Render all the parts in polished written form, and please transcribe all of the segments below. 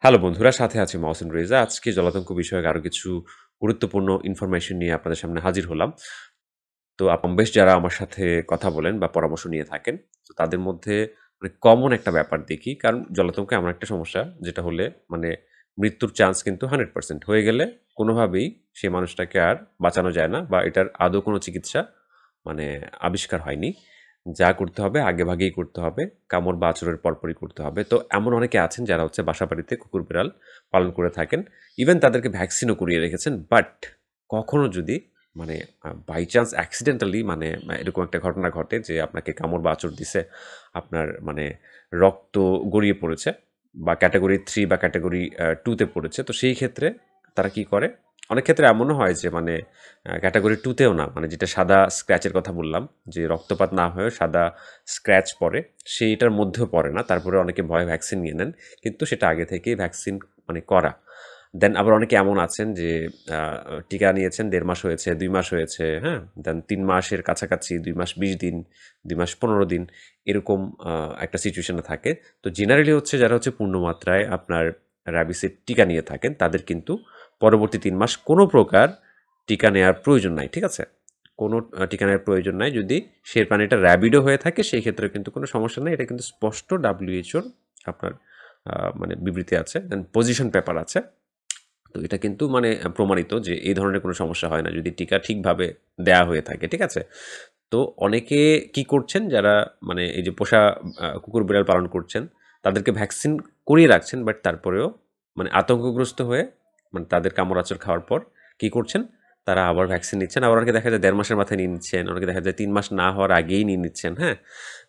Hello বন্ধুরা, সাথে আছি মহসিন রেজা। আজকে জলাতঙ্ক বিষয়ক আরো কিছু গুরুত্বপূর্ণ ইনফরমেশন নিয়ে আপনাদের সামনে হাজির হলাম। তো বেশ যারা আমার সাথে কথা বলেন বা পরামর্শ নিয়ে থাকেন, তো তাদের মধ্যে মানে কমন একটা ব্যাপার দেখি। কারণ জলাতঙ্ক এমন একটা সমস্যা যেটা হলে মানে মৃত্যুর চান্স কিন্তু 100% হয়ে গেলে কোনোভাবেই সে মানুষটাকে আর বাঁচানো যায় না বা এটার আদৌ কোনো চিকিৎসা মানে আবিষ্কার হয়নি। যা করতে হবে আগেভাগেই করতে হবে। কামড় বা আঁচড়ের পরপরই করতে হবে। তো এমন অনেকে আছেন যারা হচ্ছে বাসাবাড়িতে কুকুর বিড়াল পালন করে থাকেন। ইভেন তাদেরকে ভ্যাকসিনও করিয়ে রেখেছেন। বাট কখনো যদি মানে বাই চান্স অ্যাক্সিডেন্টালি মানে এরকম একটা ঘটনা ঘটে যে আপনাকে কামড় বা আঁচড় দিছে, আপনার মানে রক্ত গড়িয়ে পড়েছে বা ক্যাটেগরি 3 বা ক্যাটেগরি 2 তে পড়েছে। তো সেই ক্ষেত্রে তারা কি করে? অনেক ক্ষেত্রে এমনও হয় যে মানে ক্যাটেগরি 2 তেও না, মানে যেটা সাদা স্ক্র্যাচের কথা বললাম, যে রক্তপাত না হয়েও সাদা স্ক্র্যাচ পড়ে, সেইটার মধ্যেও পড়ে না। তারপরে অনেকে ভয়ে ভ্যাকসিন নিয়ে নেন। কিন্তু সেটা আগে থেকেই ভ্যাকসিন মানে করা। দেন আবার অনেকে এমন আছেন যে আ টিকা নিয়েছেন ১.৫ মাস হয়েছে, ২ মাস হয়েছে, হ্যাঁ? দেন ৩ মাসের কাছাকাছি ২ মাস ২০ দিন, ২ মাস ১৫ দিন এরকম একটা সিচুয়েশনে থাকে। তো জেনারেলি হচ্ছে যারা হচ্ছে পূর্ণ মাত্রায় আপনার র‍্যাবিসের টিকা নিয়ে থাকেন, তাদের কিন্তু পরবর্তী ৩ মাস কোনো প্রকার টিকা নেয়ার প্রয়োজন নাই। ঠিক আছে? কোনো টিকা নেয়ার প্রয়োজন নাই। যদি সে প্রাণীটা র‍্যাবিডও হয়ে থাকে সেই ক্ষেত্রেও কিন্তু কোনো সমস্যা নাই। এটা কিন্তু স্পষ্ট WHO র আপনার মানে বিবৃতি আছে। দেন পজিশন পেপার আছে। তো এটা কিন্তু মানে প্রমাণিত যে এই ধরনের কোনো সমস্যা হয় না যদি টিকা ঠিকভাবে দেয়া হয়ে থাকে। ঠিক আছে? তো অনেকে কি করছেন যারা মানে এই যে পোষা কুকুর বিড়াল পালন করছেন, তাদেরকে ভ্যাকসিন করিয়ে রাখছেন, বাট তারপরেও মানে আতঙ্কগ্রস্ত হয়ে মানে তাদের কামড়-আঁচড় খাওয়ার পর কি করছেন? তারা আবার ভ্যাকসিন নিচ্ছেন। আবার অনেকে দেখা যায় ১.৫ মাসের মাথায় নিয়ে নিচ্ছেন। অনেকে দেখা যায় ৩ মাস না হওয়ার আগেই নিয়ে নিচ্ছেন, হ্যাঁ?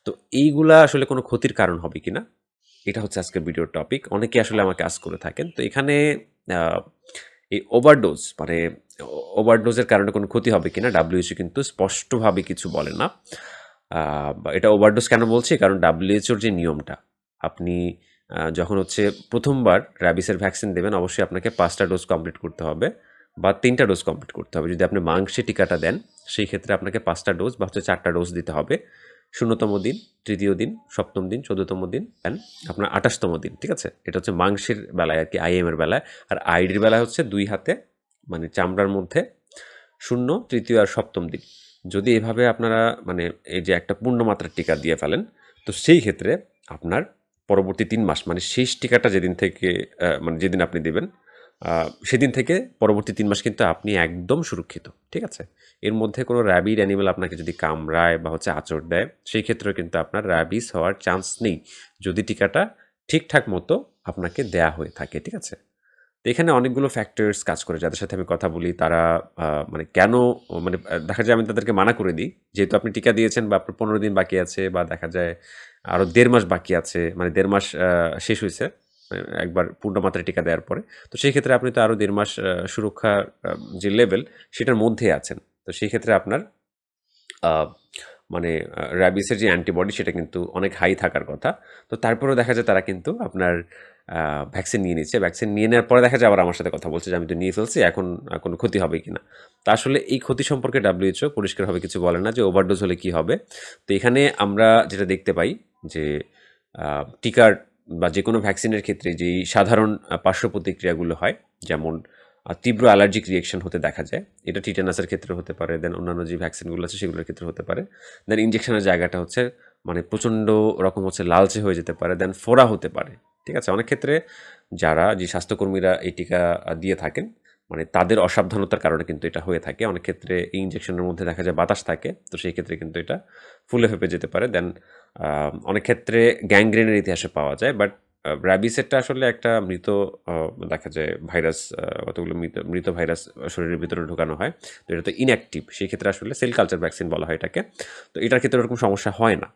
তো এইগুলা আসলে কোনো ক্ষতির কারণ হবে কিনা? এটা হচ্ছে আজকের ভিডিওর টপিক। অনেকে আসলে আমাকে আস্ক করে থাকেন। তো এখানে আ এই ওভারডোজ মানে ওভারডোজের কারণে কোনো ক্ষতি হবে কিনা WHO কিন্তু স্পষ্টভাবে কিছু বলে না। বা এটা ওভারডোজ কেন বলছি? কারণ WHO র যে নিয়মটা, আপনি যখন হচ্ছে ১ম বার র‍্যাবিসের ভ্যাকসিন দেবেন, অবশ্যই আপনাকে ৫ টা ডোজ কমপ্লিট করতে হবে বা ৩ টা ডোজ কমপ্লিট করতে হবে। যদি আপনি মাংসে টিকাটা দেন, সেই ক্ষেত্রে আপনাকে ৫ টা ডোজ বা হচ্ছে ৪ টা ডোজ দিতে হবে। ০তম দিন, ৩য় দিন, ৭ম দিন, ১৪তম দিন অ্যান্ড আপনার ২৮তম দিন। ঠিক আছে? এটা হচ্ছে মাংসের বেলায় আরকি, IM এর বেলায়। আর আইডির বেলায় হচ্ছে ২ হাতে মানে চামড়ার মধ্যে ০, ৩য় আর ৭ম দিন। যদি এভাবে আপনারা মানে এই যে একটা পূর্ণমাত্রার টিকা দিয়ে ফেলেন, তো সেই ক্ষেত্রে আপনার পরবর্তী ৩ মাস মানে শেষ টিকাটা যেদিন থেকে মানে যেদিন আপনি দিবেন, আ সেদিন থেকে পরবর্তী ৩ মাস কিন্তু আপনি একদম সুরক্ষিত। ঠিক আছে? এর মধ্যে কোনো rabid অ্যানিমাল আপনাকে যদি কামড়ায় বা হচ্ছে আঁচড় দেয়, সেই ক্ষেত্রেও কিন্তু আপনার rabies হওয়ার চান্স নেই। যদি টিকাটা ঠিকঠাক মতো আপনাকে দেয়া হয়ে থাকে। ঠিক আছে? তো এখানে অনেকগুলো ফ্যাক্টরস কাজ করে যাদের সাথে আমি কথা বলি তারা মানে কেন মানে দেখা যায় আমি তাদেরকে মানা করে দিই। যেহেতু আপনি টিকা দিয়েছেন বা আপনার ১৫ দিন বাকি আছে বা দেখা যায় আরো ১.৫ মাস বাকি আছে। মানে ১.৫ মাস শেষ হইছে। একবার পূর্ণ মাত্রায় টিকা দেওয়ার পরে। তো সেই ক্ষেত্রে আপনি তো আরো ১.৫ মাস সুরক্ষার যে লেভেল সেটার মধ্যেই আছেন। তো সেই ক্ষেত্রে আপনার আ মানে র‍্যাবিসের যে অ্যান্টিবডি সেটা কিন্তু অনেক হাই থাকার কথা। তো তারপরেও দেখা যায় তারা কিন্তু আপনার আ ভ্যাকসিন নিয়ে নিচ্ছে। ভ্যাকসিন নিয়ে নেওয়ার পরে দেখা যায় আবার আমার সাথে কথা বলছে যে, "আমি তো নিয়ে ফেলছি, এখন কোনো ক্ষতি হবে কিনা?" তো আসলে এই ক্ষতি সম্পর্কে WHO পরিষ্কারভাবে কিছু বলে না যে ওভারডোজ হলে কি হবে। তো এখানে আমরা যেটা দেখতে পাই যে আ টিকার বা যেকোনো ভ্যাকসিনের ক্ষেত্রে যেই সাধারণ পার্শ্ব প্রতিক্রিয়াগুলো হয়, যেমন তীব্র অ্যালার্জিক রিঅ্যাকশন হতে দেখা যায়। এটা টিটেনাসের ক্ষেত্রে হতে পারে, দেন অন্যান্য যে ভ্যাকসিনগুলো আছে সেগুলোর ক্ষেত্রে হতে পারে। দেন ইনজেকশনের জায়গাটা হচ্ছে মানে প্রচণ্ড রকম হচ্ছে লালচে হয়ে যেতে পারে, দেন ফোড়া হতে পারে। ঠিক আছে? অনেক ক্ষেত্রে যারা যে স্বাস্থ্যকর্মীরা এই টিকা দিয়ে থাকেন, মানে তাদের অসাবধানতার কারণে কিন্তু এটা হয়ে থাকে। অনেক ক্ষেত্রে এই ইনজেকশনের মধ্যে দেখা যায় বাতাস থাকে। তো সেই ক্ষেত্রে কিন্তু এটা ফুলে ফেঁপে যেতে পারে। দেন আ অনেক ক্ষেত্রে গ্যাংগ্রেনের ইতিহাসে পাওয়া যায়। বাট র‍্যাবিসেরটা আসলে একটা মৃত আ দেখা যায় ভাইরাস, কতগুলো মৃত ভাইরাস শরীরের ভিতরে ঢোকানো হয়। তো এটা তো ইনঅ্যাক্টিভ। সেই ক্ষেত্রে আসলে সেল কালচার ভ্যাকসিন বলা হয় এটাকে। তো এটার ক্ষেত্রে ওরকম সমস্যা হয় না।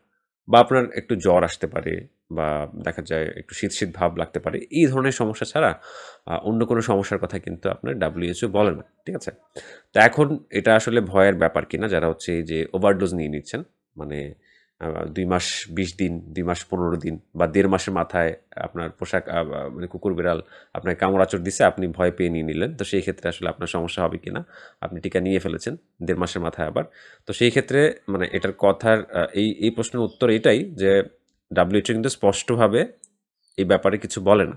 বা আপনার একটু জ্বর আসতে পারে বা দেখা যায় একটু শীত ভাব লাগতে পারে। এই ধরনের সমস্যা ছাড়া অন্য কোনো সমস্যার কথা কিন্তু আপনার WHO বলে না। ঠিক আছে? তো এখন এটা আসলে ভয়ের ব্যাপার কিনা যারা হচ্ছে এই যে ওভারডোজ নিয়ে নিচ্ছেন। মানে ২ মাস ২০ দিন, ২ মাস ১৫ দিন বা ১.৫ মাসের মাথায় আপনার পোশাক আ আ মানে কুকুর বিড়াল আপনাকে কামড়-আঁচড় দিছে, আপনি ভয় পেয়ে নিয়ে নিলেন। তো সেই ক্ষেত্রে আসলে আপনার সমস্যা হবে কিনা? আপনি টিকা নিয়ে ফেলেছেন ১.৫ মাসের মাথায় আবার। তো সেই ক্ষেত্রে মানে এটার কথার এই প্রশ্নের উত্তর এটাই যে WHO কিন্তু স্পষ্টভাবে এই ব্যাপারে কিছু বলে না।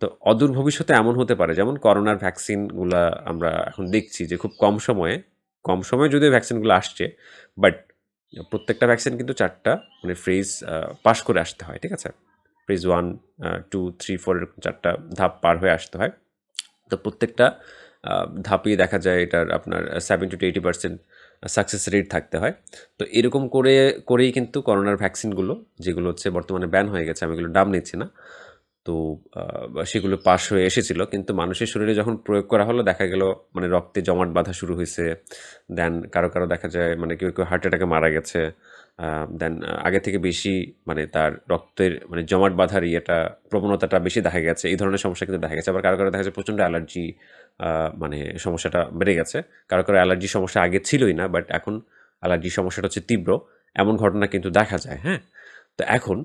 তো অদূর ভবিষ্যতে এমন হতে পারে যেমন করোনার ভ্যাকসিনগুলা আমরা এখন দেখছি যে খুব কম সময়ে যদিও ভ্যাকসিনগুলো আসছে, বাট প্রত্যেকটা ভ্যাকসিন কিন্তু ৪ টা মানে ফেজ পাস করে আসতে হয়, ঠিক আছে? ফেজ 1, 2, 3, 4 এরকম ৪ টা ধাপ পার হয়ে আসতে হয়। তো প্রত্যেকটা ধাপেই দেখা যায় এটার আপনার 70-80% সাকসেস রেট থাকতে হয়। তো এরকম করেই কিন্তু করোনার ভ্যাকসিনগুলো যেগুলো হচ্ছে বর্তমানে ব্যান হয়ে গেছে, আমি এগুলোর নাম নিচ্ছি না। তো সেগুলো পাস হয়ে এসেছিল। কিন্তু মানুষের শরীরে যখন প্রয়োগ করা হলো দেখা গেল মানে রক্তে জমাট বাঁধা শুরু হইছে। দেন কারো দেখা যায় মানে কেউ হার্ট অ্যাটাকে মারা গেছে। দেন আগে থেকে বেশি মানে তার রক্তের মানে জমাট বাঁধার প্রবণতাটা বেশি দেখা গেছে। এই ধরনের সমস্যা কিন্তু দেখা গেছে। আবার কারো দেখা যায় প্রচণ্ড অ্যালার্জি মানে সমস্যাটা বেড়ে গেছে। কারো অ্যালার্জির সমস্যা আগে ছিলই না, বাট এখন অ্যালার্জির সমস্যাটা হচ্ছে তীব্র। এমন ঘটনা কিন্তু দেখা যায়, হ্যাঁ? তো এখন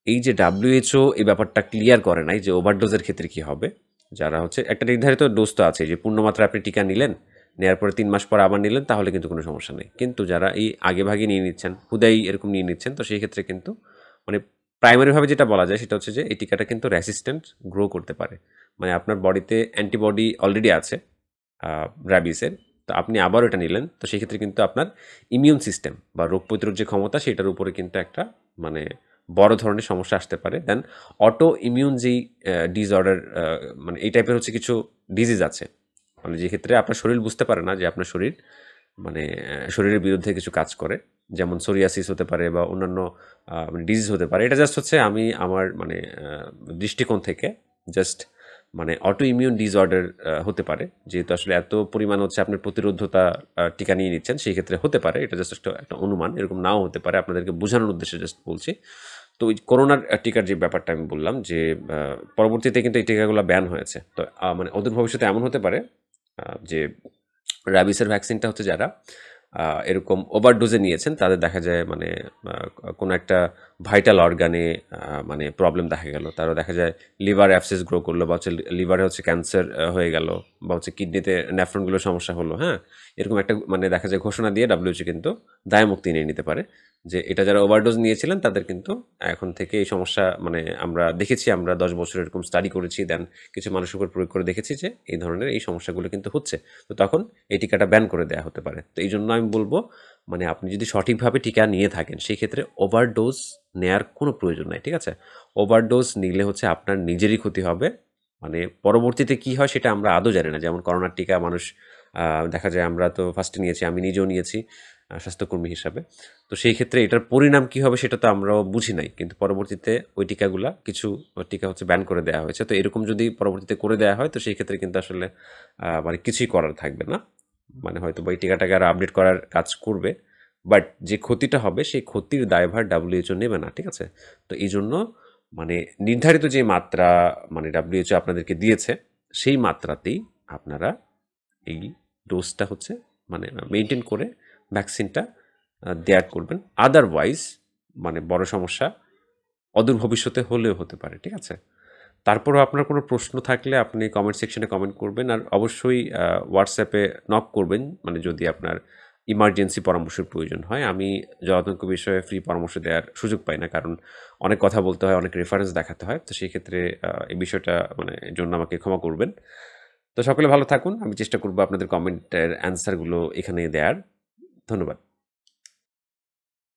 এই যে WHO এই ব্যাপারটা ক্লিয়ার করে নাই যে ওভারডোজের ক্ষেত্রে কি হবে। যারা হচ্ছে একটা নির্ধারিত ডোজ তো আছে যে পূর্ণমাত্রায় আপনি টিকা নিলেন, নেয়ার পরে ৩ মাস পর আবার নিলেন তাহলে কিন্তু কোনো সমস্যা নেই। কিন্তু যারা এই আগেভাগে নিয়ে নিচ্ছেন, হুদাই এরকম নিয়ে নিচ্ছেন, তো সেই ক্ষেত্রে কিন্তু মানে প্রাইমারিভাবে যেটা বলা যায় সেটা হচ্ছে যে এই টিকাটা কিন্তু রেসিস্ট্যান্ট গ্রো করতে পারে। মানে আপনার বডিতে অ্যান্টিবডি অলরেডি আছে র‍্যাবিসের। তো আপনি আবারও এটা নিলেন, তো সেক্ষেত্রে কিন্তু আপনার ইমিউন সিস্টেম বা রোগ প্রতিরোধ যে ক্ষমতা সেটার উপরে কিন্তু একটা মানে বড় ধরনের সমস্যা আসতে পারে। দেন অটো ইমিউন যেই ডিসঅর্ডার মানে এই টাইপের হচ্ছে কিছু ডিজিজ আছে। মানে যে ক্ষেত্রে আপনার শরীর বুঝতে পারে না যে আপনার শরীর মানে শরীরের বিরুদ্ধে কিছু কাজ করে। যেমন সোরিয়াসিস হতে পারে বা অন্যান্য মানে ডিজিজ হতে পারে। এটা জাস্ট হচ্ছে আমি আমার মানে দৃষ্টিকোণ থেকে জাস্ট মানে অটো ইমিউন ডিসঅর্ডার হতে পারে। যেহেতু আসলে এত পরিমাণ হচ্ছে আপনার প্রতিরোধ্যতা টিকা নিয়ে নিচ্ছেন, সেই ক্ষেত্রে হতে পারে। এটা জাস্ট একটা অনুমান। এরকম নাও হতে পারে। আপনাদেরকে বোঝানোর উদ্দেশ্যে জাস্ট বলছি। তো ওই করোনার টিকার যে ব্যাপারটা আমি বললাম যে পরবর্তীতে কিন্তু এই টিকাগুলো ব্যান হয়েছে। তো মানে অদূর ভবিষ্যতে এমন হতে পারে যে র‍্যাবিসের ভ্যাকসিনটা হচ্ছে যারা এরকম ওভারডোজে নিয়েছেন তাদের দেখা যায় মানে কোনো একটা ভাইটাল অর্গানে মানে প্রবলেম দেখা গেল। তারও দেখা যায় লিভার অ্যাবসেস গ্রো করলো বা হচ্ছে লিভারে হচ্ছে ক্যান্সার হয়ে গেল বা হচ্ছে কিডনিতে নেফ্রনগুলোর সমস্যা হলো, হ্যাঁ? এরকম একটা মানে দেখা যায় ঘোষণা দিয়ে WHO কিন্তু দায়মুক্তি নিয়ে নিতে পারে। যে এটা যারা ওভারডোজ নিয়েছিলেন তাদের কিন্তু এখন থেকে এই সমস্যা মানে আমরা দেখেছি, আমরা ১০ বছর এরকম স্টাডি করেছি, দেন কিছু মানুষের উপর প্রয়োগ করে দেখেছি যে এই ধরনের এই সমস্যাগুলো কিন্তু হচ্ছে। তো তখন এই টিকাটা ব্যান করে দেয়া হতে পারে। তো এইজন্য আমি বলব মানে আপনি যদি সঠিকভাবে টিকা নিয়ে থাকেন সেই ক্ষেত্রে ওভারডোজ নেয়ার কোনো প্রয়োজন নাই, ঠিক আছে? ওভারডোজ নিলে হচ্ছে আপনার নিজেরই ক্ষতি হবে। মানে পরবর্তীতে কি হয় সেটা আমরা আদৌ জানি না। যেমন করোনার টিকা মানুষ দেখা যায় আমরা তো ফার্স্টে নিয়েছি, আমি নিজেও নিয়েছি স্বাস্থ্যকর্মী হিসাবে। তো সেই ক্ষেত্রে এটার পরিণাম কী হবে সেটা তো আমরাও বুঝি নাই। কিন্তু পরবর্তীতে ওই টিকাগুলা কিছু টিকা হচ্ছে ব্যান করে দেয়া হয়েছে। তো এরকম যদি পরবর্তীতে করে দেয়া হয় তো সেই ক্ষেত্রে কিন্তু আসলে মানে কিছুই করার থাকবে না। মানে হয়তোবা এই টিকাটাকে আরো আপডেট করার কাজ করবে। বাট যে ক্ষতিটা হবে সেই ক্ষতির দায়ভার WHO নেবে না, ঠিক আছে? তো এইজন্য মানে নির্ধারিত যে মাত্রা মানে WHO আপনাদেরকে দিয়েছে সেই মাত্রাতেই আপনারা এই ডোজটা হচ্ছে মানে মেইনটেইন করে ভ্যাকসিনটা দেয়া করবেন। আদারওয়াইজ মানে বড় সমস্যা অদূর ভবিষ্যতে হলেও হতে পারে, ঠিক আছে? তারপরও আপনার কোনো প্রশ্ন থাকলে আপনি কমেন্ট সেকশনে কমেন্ট করবেন। আর অবশ্যই WhatsApp এ নক করবেন মানে যদি আপনার ইমার্জেন্সি পরামর্শের প্রয়োজন হয়। আমি জলাতঙ্ক বিষয়ে ফ্রি পরামর্শ দেওয়ার সুযোগ পাই না। কারণ অনেক কথা বলতে হয়, অনেক রেফারেন্স দেখাতে হয়। তো সেই ক্ষেত্রে এই বিষয়টা মানে এর জন্য আমাকে ক্ষমা করবেন। তো সকলে ভালো থাকুন। আমি চেষ্টা করব আপনাদের কমেন্টের অ্যান্সারগুলো এখানে দেয়ার। ধন্যবাদ।